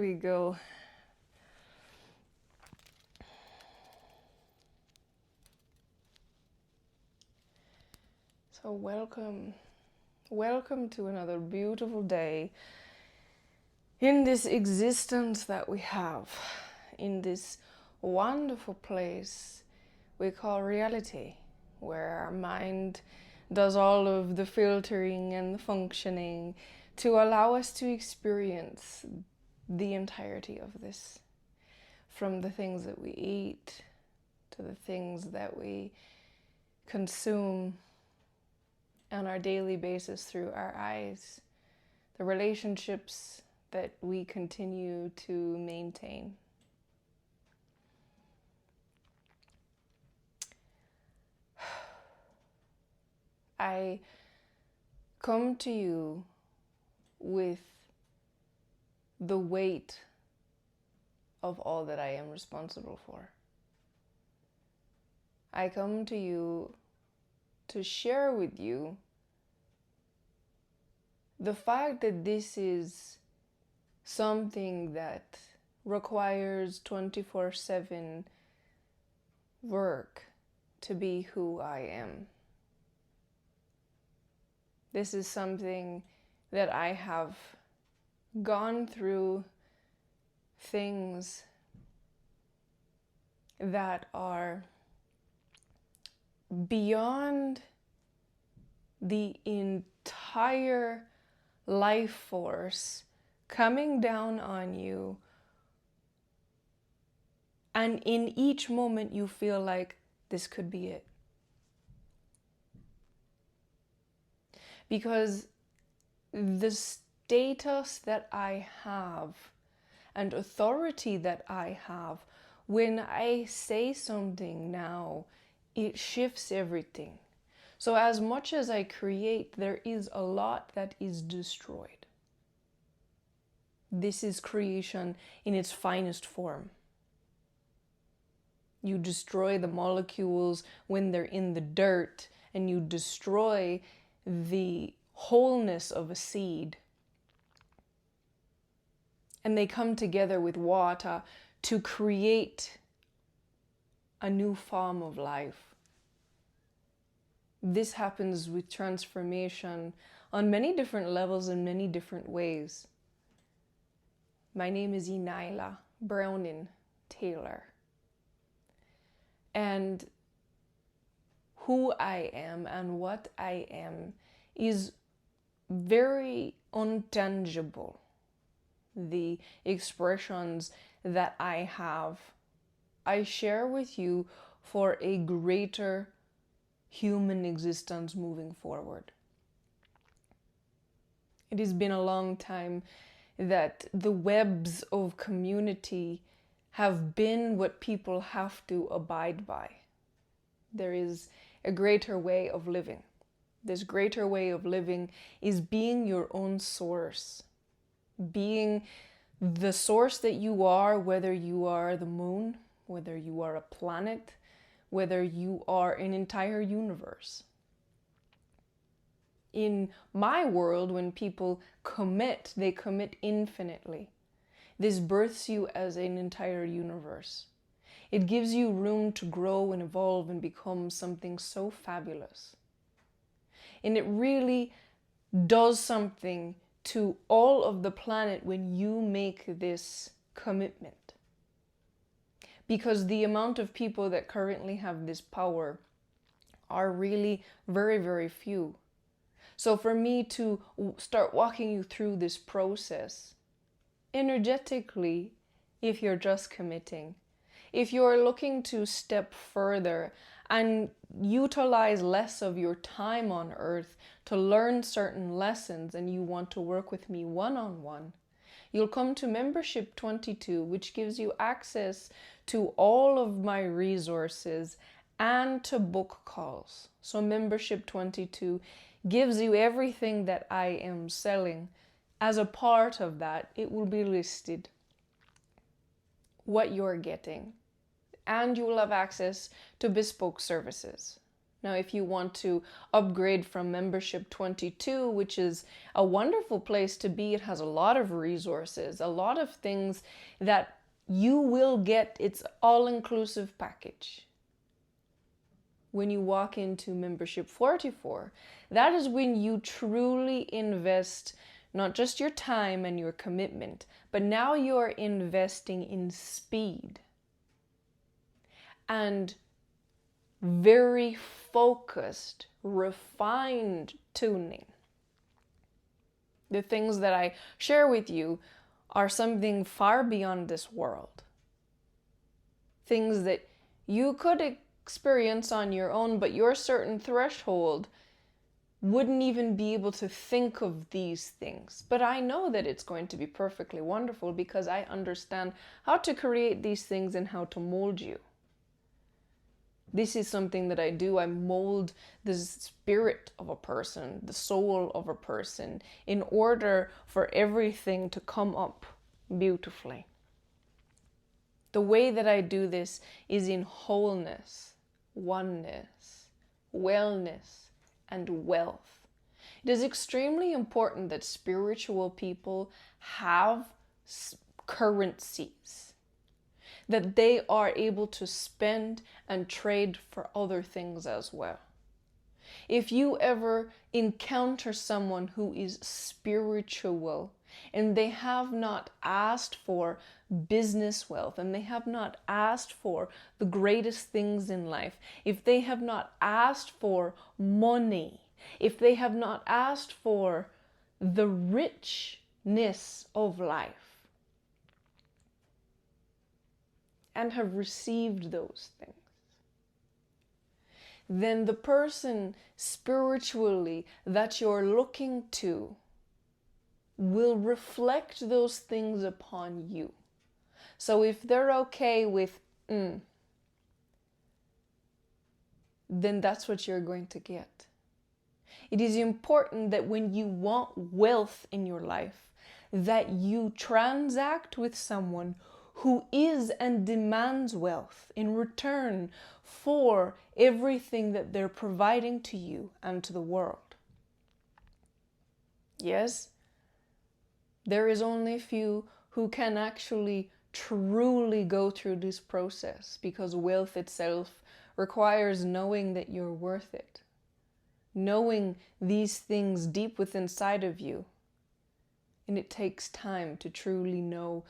we go. So welcome to another beautiful day in this existence that we have, in this wonderful place we call reality, where our mind does all of the filtering and the functioning to allow us to experience the entirety of this, from the things that we eat to the things that we consume on our daily basis through our eyes, the relationships that we continue to maintain. I come to you with the weight of all that I am responsible for. I come to you to share with you the fact that this is something that requires 24/7 work to be who I am. This is something that I have gone through things that are beyond the entire life force coming down on you, and in each moment you feel like this could be it. Because the status that I have and authority that I have, when I say something now, it shifts everything. So as much as I create, there is a lot that is destroyed. This is creation in its finest form. You destroy the molecules when they're in the dirt, and you destroy the wholeness of a seed. And they come together with water to create a new form of life. This happens with transformation on many different levels in many different ways. My name is ENYELAH Browning Taylor. And who I am and what I am is very untangible. The expressions that I have, I share with you for a greater human existence moving forward. It has been a long time that the webs of community have been what people have to abide by. There is a greater way of living. This greater way of living is being your own source. Being the source that you are, whether you are the moon, whether you are a planet, whether you are an entire universe. In my world, when people commit, they commit infinitely. This births you as an entire universe. It gives you room to grow and evolve and become something so fabulous. And it really does something to all of the planet when you make this commitment. Because the amount of people that currently have this power are really very, very few. So for me to start walking you through this process, energetically, if you're just committing, if you're looking to step further and utilize less of your time on earth to learn certain lessons, and you want to work with me one-on-one, you'll come to Membership 22, which gives you access to all of my resources and to book calls. So Membership 22 gives you everything that I am selling. As a part of that, it will be listed what you're getting, and you will have access to bespoke services. Now, if you want to upgrade from membership 22, which is a wonderful place to be, it has a lot of resources, a lot of things that you will get. It's all-inclusive package. When you walk into membership 44, that is when you truly invest not just your time and your commitment, but now you're investing in speed and very focused, refined tuning. The things that I share with you are something far beyond this world. Things that you could experience on your own, but your certain threshold wouldn't even be able to think of these things. But I know that it's going to be perfectly wonderful because I understand how to create these things and how to mold you. This is something that I do. I mold the spirit of a person, the soul of a person, in order for everything to come up beautifully. The way that I do this is in wholeness, oneness, wellness, and wealth. It is extremely important that spiritual people have currencies that they are able to spend and trade for other things as well. If you ever encounter someone who is spiritual and they have not asked for business wealth and they have not asked for the greatest things in life, if they have not asked for money, if they have not asked for the richness of life, and have received those things, then the person spiritually that you're looking to will reflect those things upon you. So if they're okay with then that's what you're going to get. It is important that when you want wealth in your life, that you transact with someone who is and demands wealth in return for everything that they're providing to you and to the world. Yes, there is only a few who can actually truly go through this process, because wealth itself requires knowing that you're worth it, knowing these things deep within inside of you. And it takes time to truly know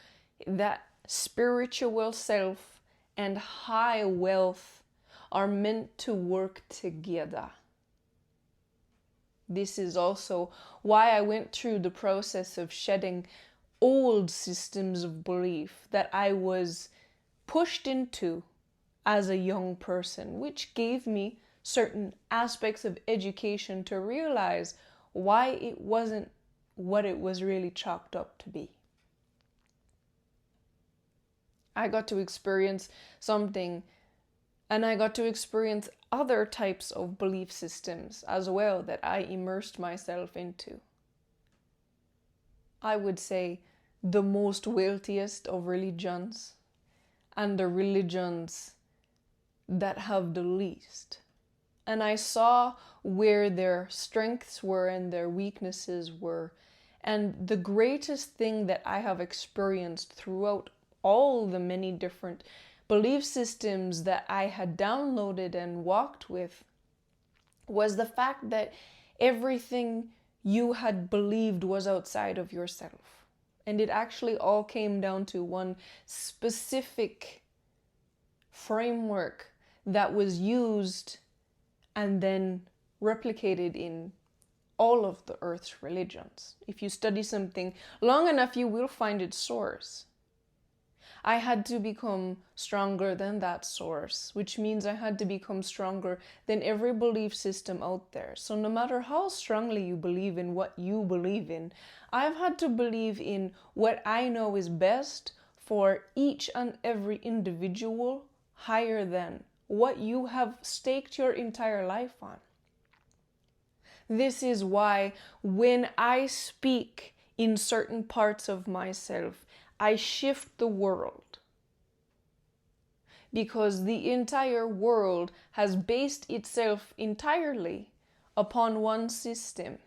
that spiritual self and high wealth are meant to work together. This is also why I went through the process of shedding old systems of belief that I was pushed into as a young person, which gave me certain aspects of education to realize why it wasn't what it was really chalked up to be. I got to experience something, and I got to experience other types of belief systems as well that I immersed myself into. I would say the most wealthiest of religions and the religions that have the least. And I saw where their strengths were and their weaknesses were. And the greatest thing that I have experienced throughout all the many different belief systems that I had downloaded and walked with was the fact that everything you had believed was outside of yourself. And it actually all came down to one specific framework that was used and then replicated in all of the earth's religions. If you study something long enough, you will find its source. I had to become stronger than that source, which means I had to become stronger than every belief system out there. So no matter how strongly you believe in what you believe in, I've had to believe in what I know is best for each and every individual, higher than what you have staked your entire life on. This is why when I speak in certain parts of myself, I shift the world. because the entire world has based itself entirely upon one system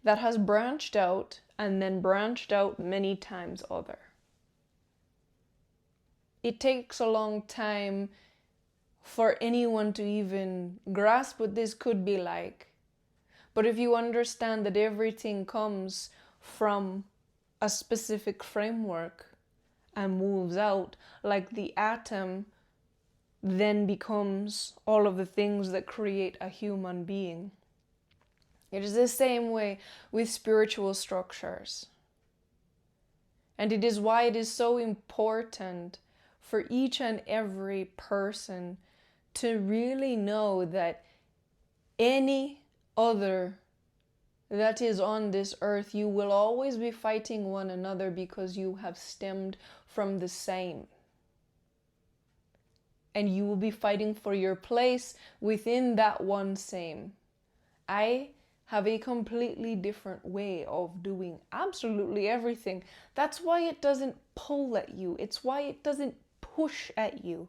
that has branched out and then branched out many times other. It takes a long time for anyone to even grasp what this could be like. But if you understand that everything comes from a specific framework and moves out, like the atom then becomes all of the things that create a human being. It is the same way with spiritual structures. And it is why it is so important for each and every person to really know that any other that is on this earth, you will always be fighting one another because you have stemmed from the same. And you will be fighting for your place within that one same. I have a completely different way of doing absolutely everything. That's why it doesn't pull at you. It's why it doesn't push at you.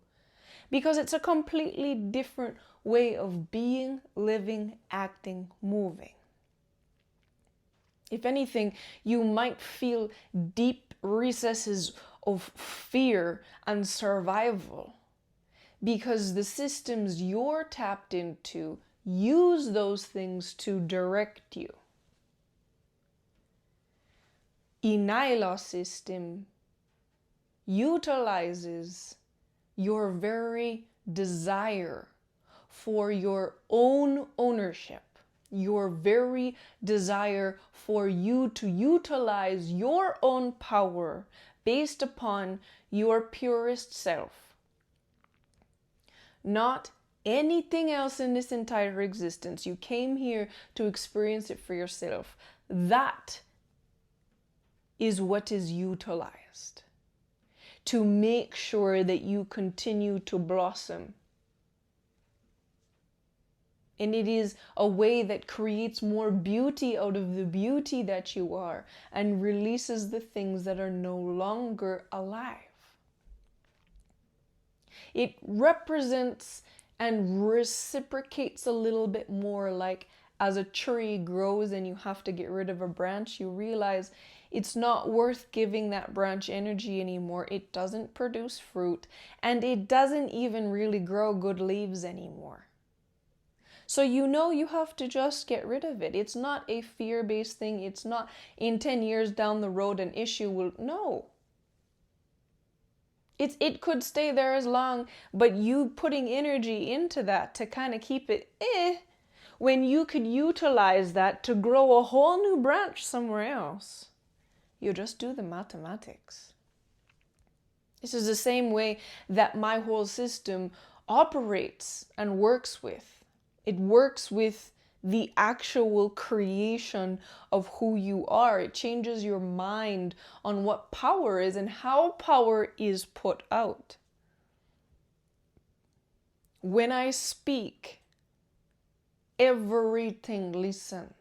Because it's a completely different way of being, living, acting, moving. If anything, you might feel deep recesses of fear and survival because the systems you're tapped into use those things to direct you. ENYELAH system utilizes your very desire for your own ownership, your very desire for you to utilize your own power based upon your purest self. Not anything else in this entire existence. You came here to experience it for yourself. That is what is utilized to make sure that you continue to blossom. And it is a way that creates more beauty out of the beauty that you are and releases the things that are no longer alive. It represents and reciprocates a little bit more like as a tree grows and you have to get rid of a branch, you realize it's not worth giving that branch energy anymore. It doesn't produce fruit and it doesn't even really grow good leaves anymore. So you know you have to just get rid of it. It's not a fear-based thing. It's not in 10 years down the road an issue will, no. It could stay there as long, but you putting energy into that to kind of keep it when you could utilize that to grow a whole new branch somewhere else. You just do the mathematics. This is the same way that my whole system operates and works with. It works with the actual creation of who you are. It changes your mind on what power is and how power is put out. When I speak, everything listens.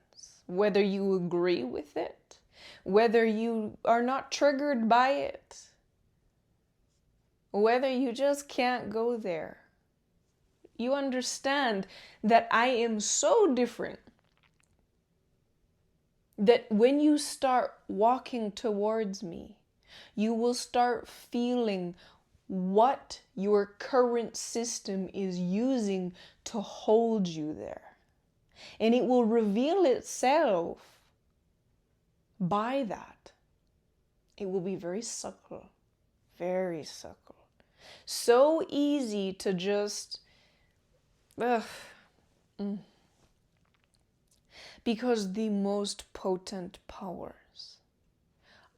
Whether you agree with it, whether you are not triggered by it, whether you just can't go there. You understand that I am so different that when you start walking towards me, you will start feeling what your current system is using to hold you there. And it will reveal itself by that. It will be very subtle, very subtle. So easy to just because the most potent powers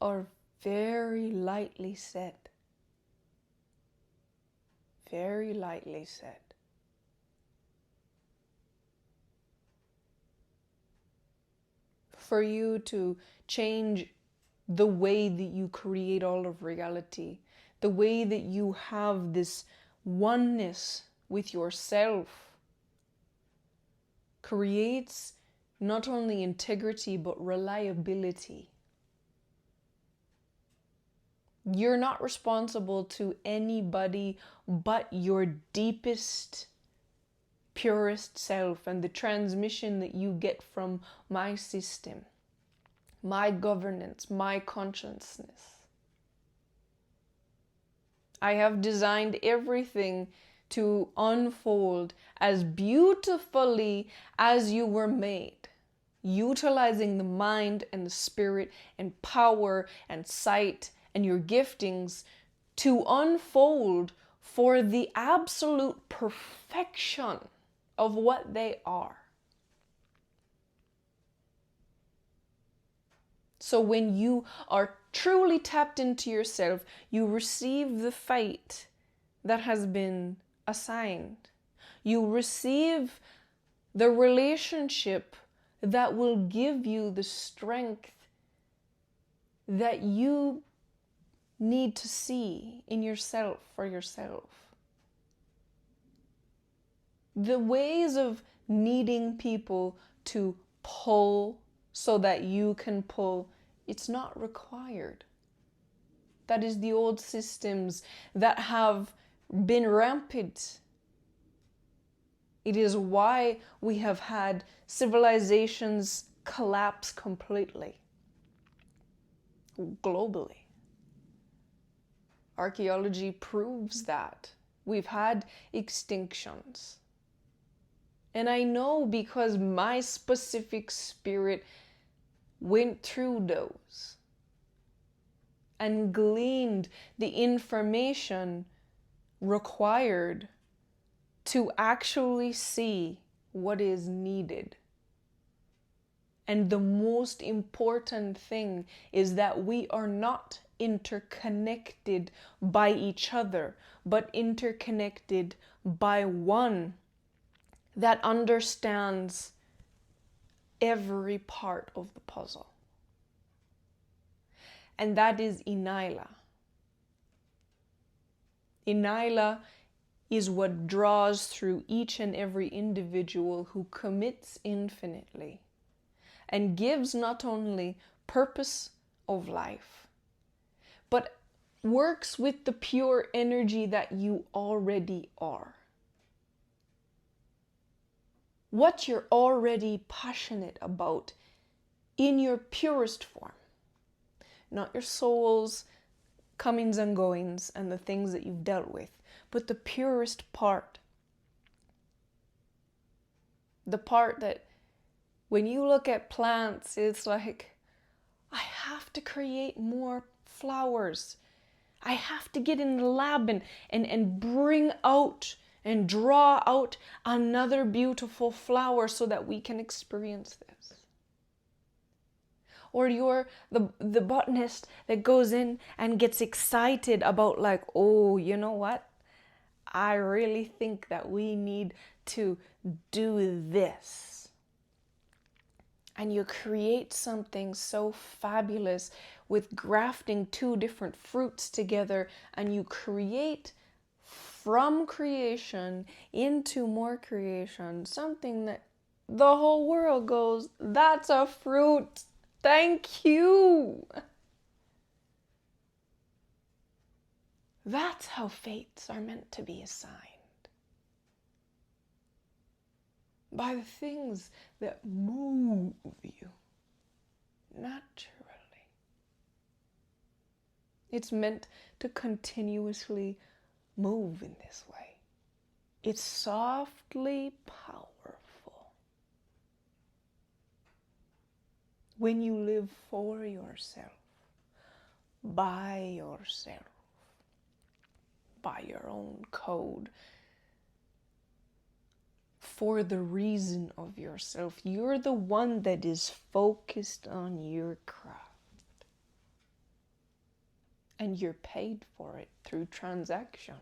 are very lightly said. Very lightly said. For you to change the way that you create all of reality, the way that you have this oneness with yourself, creates not only integrity but reliability. You're not responsible to anybody but your deepest, purest self and the transmission that you get from my system, my governance, my consciousness. I have designed everything to unfold as beautifully as you were made, utilizing the mind and the spirit and power and sight and your giftings to unfold for the absolute perfection of what they are. So when you are truly tapped into yourself, you receive the fate that has been assigned. You receive the relationship that will give you the strength that you need to see in yourself for yourself. The ways of needing people to pull so that you can pull, it's not required. That is the old systems that have been rampant. It is why we have had civilizations collapse completely, globally. Archaeology proves that. We've had extinctions. And I know because my specific spirit went through those and gleaned the information required to actually see what is needed. And the most important thing is that we are not interconnected by each other, but interconnected by one that understands every part of the puzzle. And that is ENYELAH. ENYELAH is what draws through each and every individual who commits infinitely and gives not only purpose of life, but works with the pure energy that you already are. What you're already passionate about in your purest form. Not your soul's comings and goings and the things that you've dealt with, but the purest part. The part that when you look at plants, it's like, I have to create more flowers. I have to get in the lab and bring out and draw out another beautiful flower so that we can experience this. Or you're the botanist that goes in and gets excited about like, oh, you know what? I really think that we need to do this. And you create something so fabulous with grafting two different fruits together, and you create from creation into more creation something that the whole world goes, that's a fruit. Thank you. That's how fates are meant to be assigned. By the things that move you naturally. It's meant to continuously move in this way. It's softly powerful. When you live for yourself, by yourself, by your own code, for the reason of yourself, you're the one that is focused on your craft. And you're paid for it through transaction,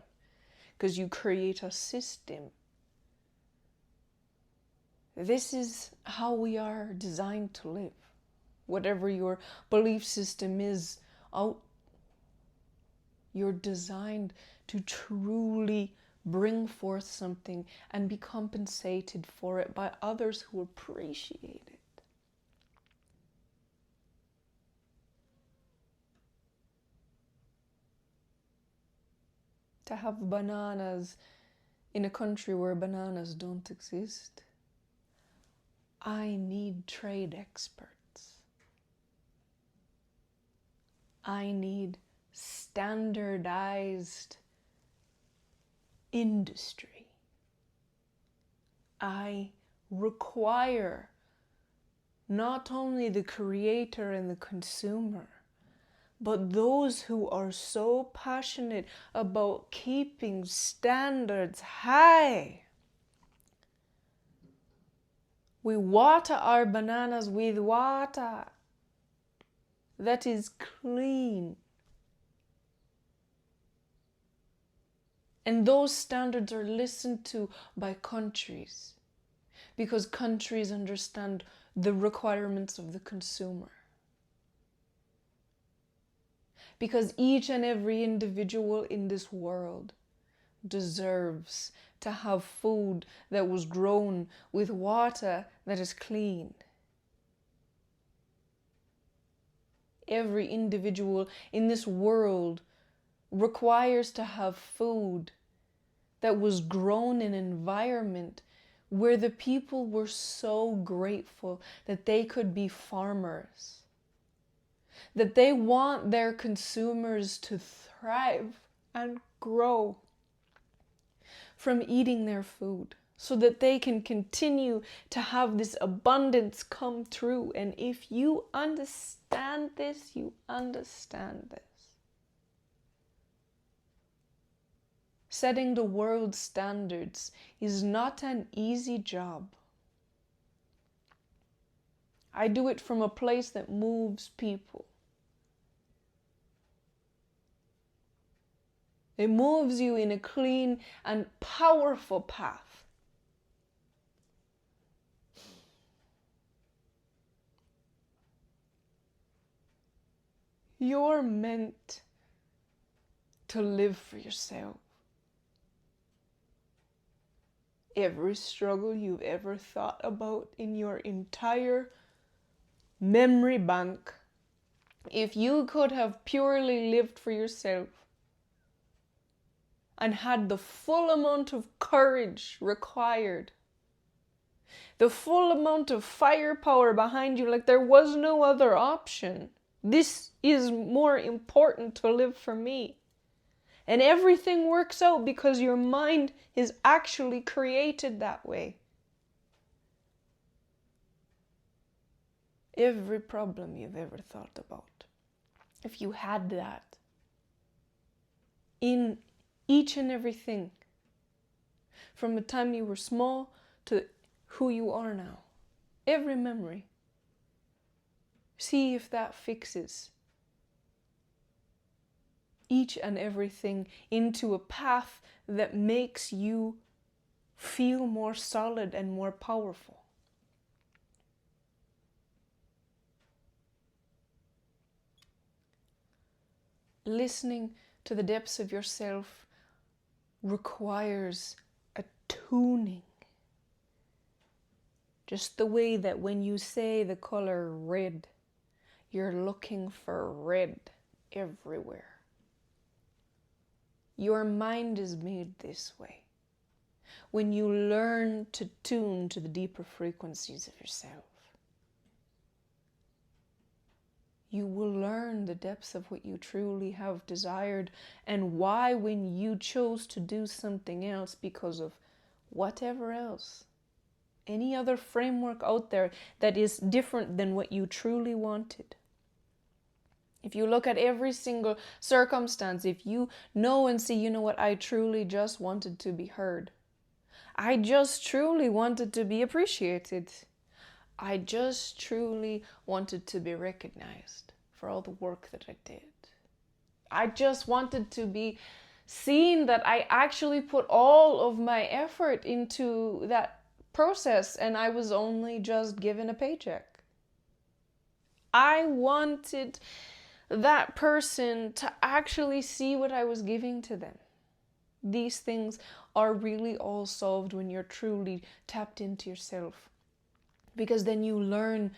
because you create a system. This is how we are designed to live. Whatever your belief system is, you're designed to truly bring forth something and be compensated for it by others who appreciate it. to have bananas in a country where bananas don't exist. I need trade experts. I need standardized industry. I require not only the creator and the consumer, but those who are so passionate about keeping standards high. We water our bananas with water that is clean. And those standards are listened to by countries because countries understand the requirements of the consumer. Because each and every individual in this world deserves to have food that was grown with water that is clean. Every individual in this world requires to have food that was grown in an environment where the people were so grateful that they could be farmers, that they want their consumers to thrive and grow from eating their food so that they can continue to have this abundance come true. And if you understand this, you understand this. Setting the world's standards is not an easy job. I do it from a place that moves people. It moves you in a clean and powerful path. You're meant to live for yourself. Every struggle you've ever thought about in your entire memory bank, if you could have purely lived for yourself and had the full amount of courage required, the full amount of firepower behind you, like there was no other option. This is more important to live for me. And everything works out because your mind is actually created that way. Every problem you've ever thought about, if you had that in each and everything, from the time you were small to who you are now, every memory, see if that fixes each and everything into a path that makes you feel more solid and more powerful. Listening to the depths of yourself requires a tuning. Just the way that when you say the color red, you're looking for red everywhere. Your mind is made this way. When you learn to tune to the deeper frequencies of yourself, you will learn the depths of what you truly have desired and why when you chose to do something else because of whatever else, any other framework out there that is different than what you truly wanted. If you look at every single circumstance, if you know and see, you know what, I truly just wanted to be heard. I just truly wanted to be appreciated. I just truly wanted to be recognized for all the work that I did. I just wanted to be seen that I actually put all of my effort into that process and I was only just given a paycheck. I wanted that person to actually see what I was giving to them. These things are really all solved when you're truly tapped into yourself, because then you learn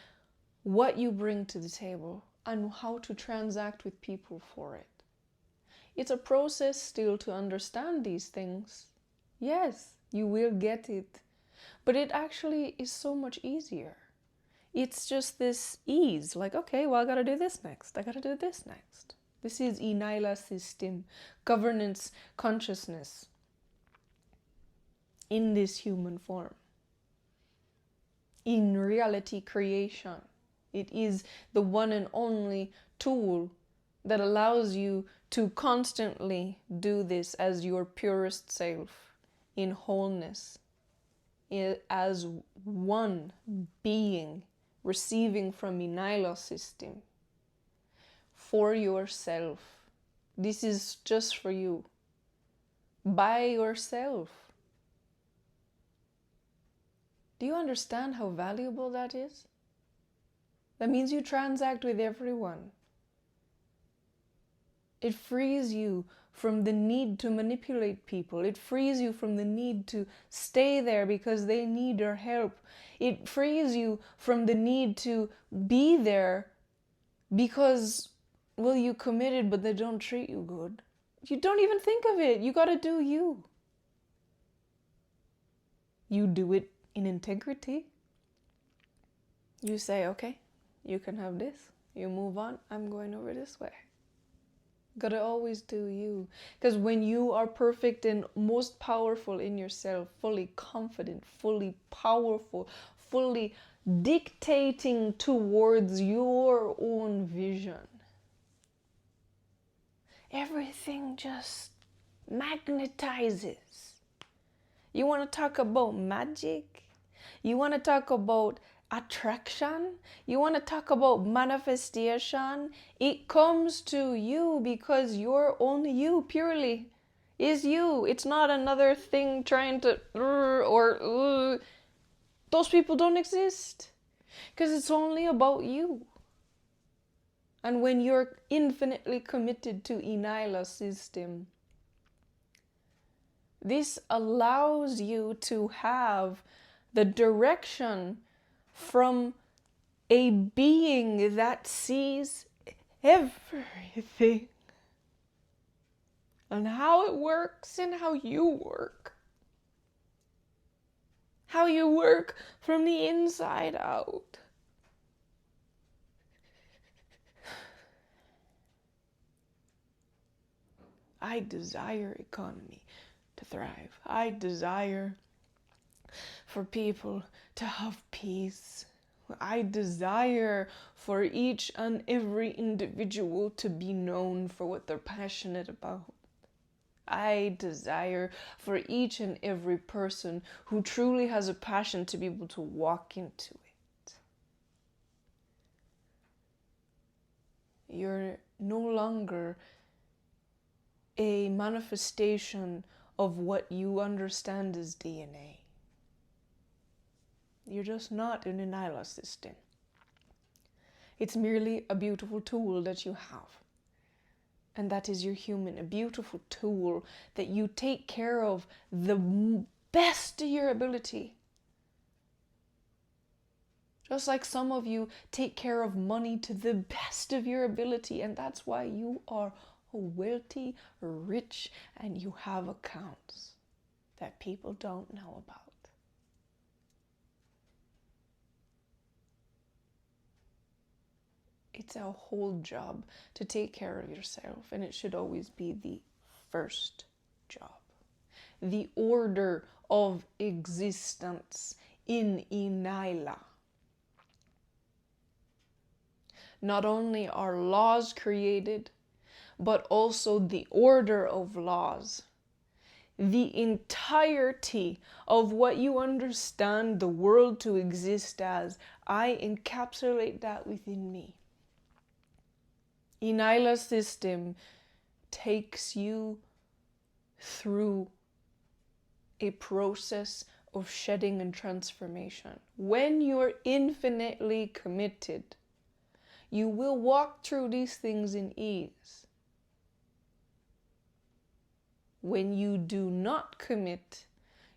what you bring to the table and how to transact with people for it. It's a process still to understand these things. Yes, you will get it. But it actually is so much easier. It's just this ease, like, okay, well, I gotta do this next. I gotta do this next. This is ENYELAH system, governance consciousness in this human form. In reality creation. It is the one and only tool that allows you to constantly do this as your purest self, in wholeness, as one being, receiving from ENYELAH system for yourself. This is just for you, by yourself. Do you understand how valuable that is? That means you transact with everyone. It frees you from the need to manipulate people. It frees you from the need to stay there because they need your help. It frees you from the need to be there because, well, you committed but they don't treat you good. You don't even think of it. You gotta do you. You do it in integrity. You say, okay, you can have this. You move on. I'm going over this way. Gotta always do you. Because when you are perfect and most powerful in yourself, fully confident, fully powerful, fully dictating towards your own vision, everything just magnetizes. You want to talk about magic? You want to talk about attraction? You want to talk about manifestation? It comes to you because you're only you, purely is you. It's not another thing trying to those people don't exist because it's only about you. And when you're infinitely committed to ENYELAH system, this allows you to have the direction from a being that sees everything and how it works and how you work. How you work from the inside out. I desire economy to thrive. I desire for people to have peace. I desire for each and every individual to be known for what they're passionate about. I desire for each and every person who truly has a passion to be able to walk into it. You're no longer a manifestation of what you understand as DNA. You're just not an ENYELAH system. It's merely a beautiful tool that you have. And that is your human, a beautiful tool that you take care of the best of your ability. Just like some of you take care of money to the best of your ability, and that's why you are wealthy, rich, and you have accounts that people don't know about. It's our whole job to take care of yourself, and it should always be the first job. The order of existence in ENYELAH. Not only are laws created, but also the order of laws. The entirety of what you understand the world to exist as, I encapsulate that within me. ENYELAH system takes you through a process of shedding and transformation. When you're infinitely committed, you will walk through these things in ease. When you do not commit,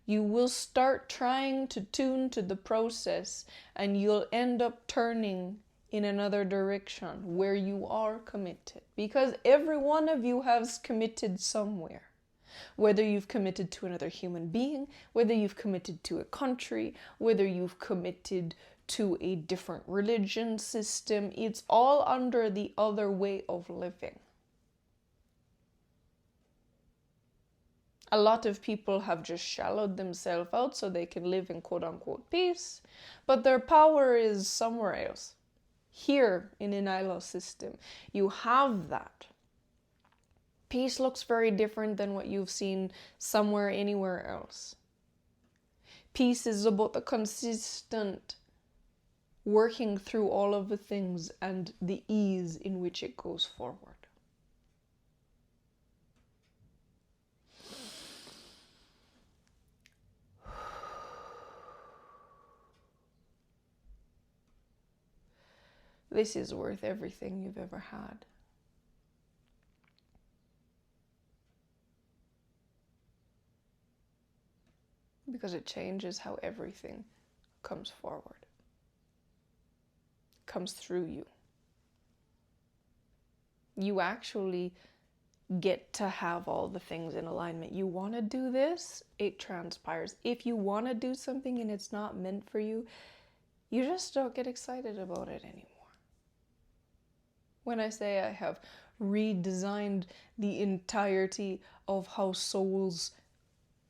you will start trying to tune to the process and you'll end up turning in another direction where you are committed. Because every one of you has committed somewhere. Whether you've committed to another human being, whether you've committed to a country, whether you've committed to a different religion system, it's all under the other way of living. A lot of people have just shallowed themselves out so they can live in quote-unquote peace, but their power is somewhere else. Here in ENYELAH system, you have that. Peace looks very different than what you've seen somewhere, anywhere else. Peace is about the consistent working through all of the things and the ease in which it goes forward. This is worth everything you've ever had. Because it changes how everything comes forward. Comes through you. You actually get to have all the things in alignment. You want to do this, it transpires. If you want to do something and it's not meant for you, you just don't get excited about it anymore. When I say I have redesigned the entirety of how souls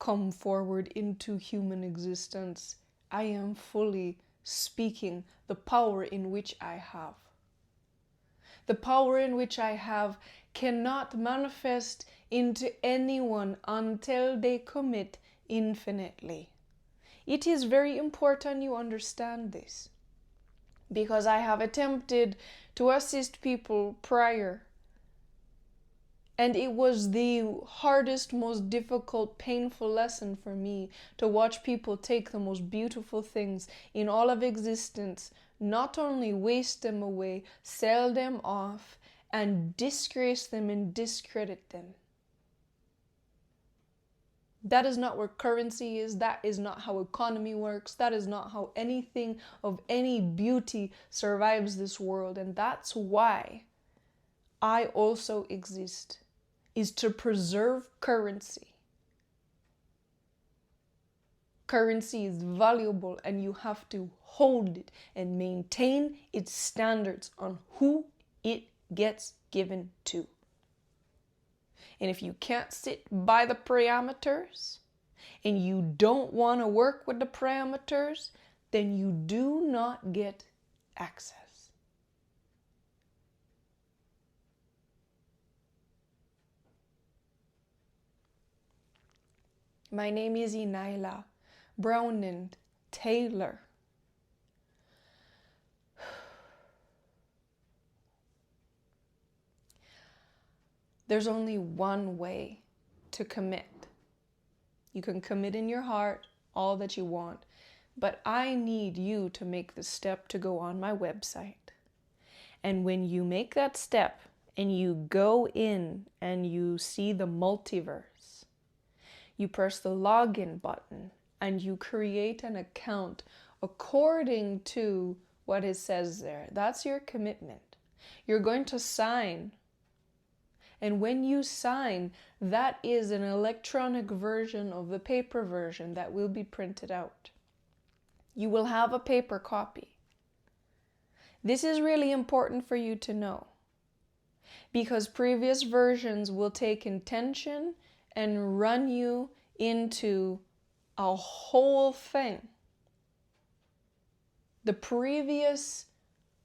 come forward into human existence, I am fully speaking the power in which I have. The power in which I have cannot manifest into anyone until they commit infinitely. It is very important you understand this, because I have attempted to assist people prior, and it was the hardest, most difficult, painful lesson for me to watch people take the most beautiful things in all of existence, not only waste them away, sell them off, and disgrace them and discredit them. That is not where currency is. That is not how economy works. That is not how anything of any beauty survives this world. And that's why I also exist, is to preserve currency. Currency is valuable and you have to hold it and maintain its standards on who it gets given to. And if you can't sit by the parameters and you don't want to work with the parameters, then you do not get access. My name is ENYELAH Brown and Taylor. There's only one way to commit. You can commit in your heart all that you want, but I need you to make the step to go on my website. And when you make that step and you go in and you see the multiverse, you press the login button and you create an account according to what it says there. That's your commitment. You're going to sign. And when you sign, that is an electronic version of the paper version that will be printed out. You will have a paper copy. This is really important for you to know, because previous versions will take intention and run you into a whole thing. The previous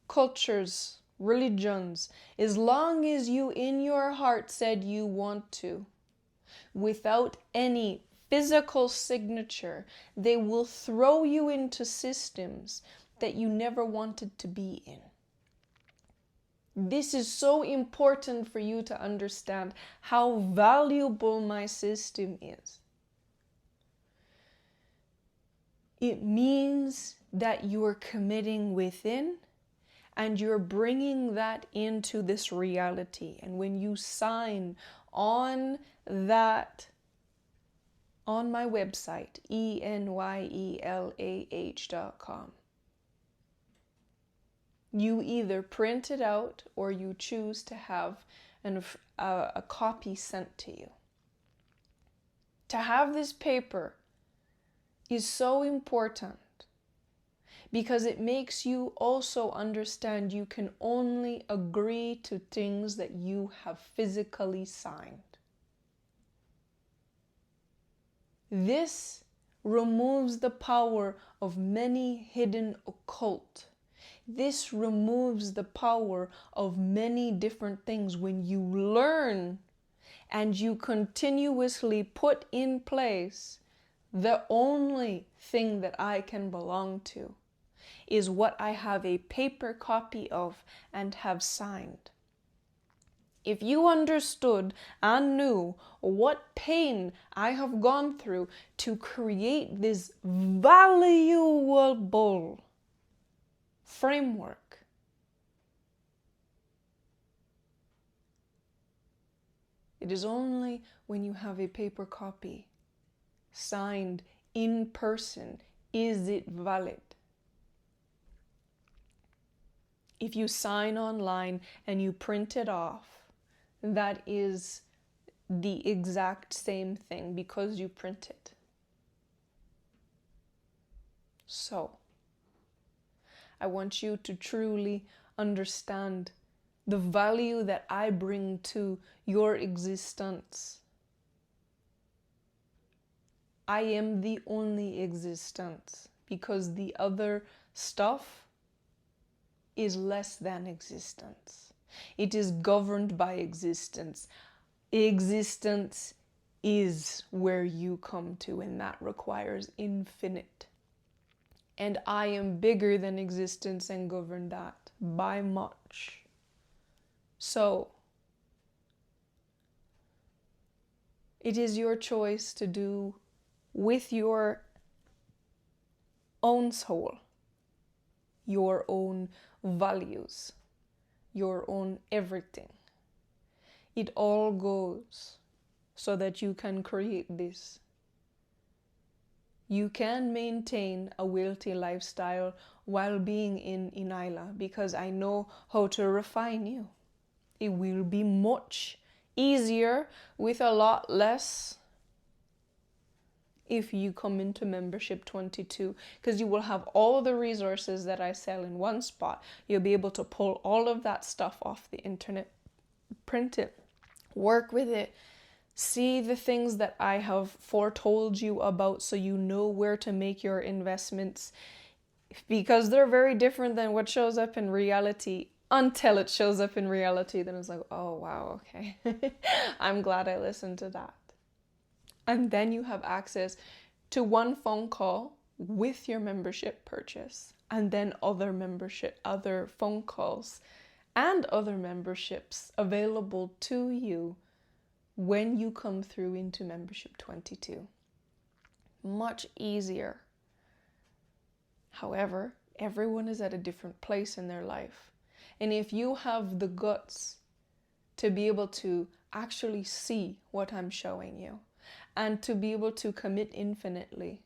cultures, religions, as long as you in your heart said you want to, without any physical signature, they will throw you into systems that you never wanted to be in. This is so important for you to understand how valuable my system is. It means that you are committing within and you're bringing that into this reality. And when you sign on that, on my website, ENYELAH.com, You either print it out or you choose to have a copy sent to you. To have this paper is so important because it makes you also understand you can only agree to things that you have physically signed. This removes the power of many hidden occult. This removes the power of many different things when you learn and you continuously put in place the only thing that I can belong to is what I have a paper copy of and have signed. If you understood and knew what pain I have gone through to create this valuable framework, it is only when you have a paper copy signed in person is it valid. If you sign online and you print it off, that is the exact same thing because you print it. So, I want you to truly understand the value that I bring to your existence. I am the only existence because the other stuff is less than existence. It is governed by existence. Existence is where you come to, and that requires infinite. And I am bigger than existence and govern that by much. So, it is your choice to do with your own soul, your own values, your own everything. It all goes so that you can create this. You can maintain a wealthy lifestyle while being in ENYELAH because I know how to refine you. It will be much easier with a lot less if you come into membership 22 because you will have all the resources that I sell in one spot. You'll be able to pull all of that stuff off the internet, print it, work with it, see the things that I have foretold you about so you know where to make your investments because they're very different than what shows up in reality until it shows up in reality. Then it's like, oh wow, okay. I'm glad I listened to that. And then you have access to one phone call with your membership purchase and then other phone calls and other memberships available to you when you come through into membership 22. Much easier. However, everyone is at a different place in their life. And if you have the guts to be able to actually see what I'm showing you and to be able to commit infinitely,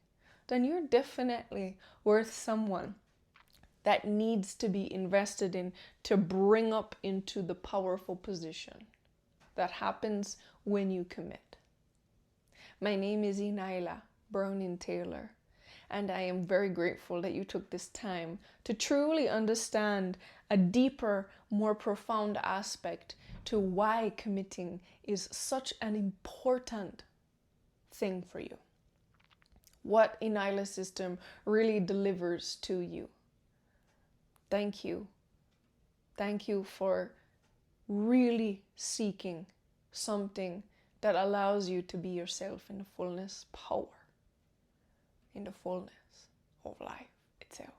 then you're definitely worth someone that needs to be invested in to bring up into the powerful position that happens when you commit. My name is ENYELAH Taylor, and I am very grateful that you took this time to truly understand a deeper, more profound aspect to why committing is such an important thing for you. What ENYELAH system really delivers to you. Thank you. Thank you for really seeking something that allows you to be yourself in the fullness power, in the fullness of life itself.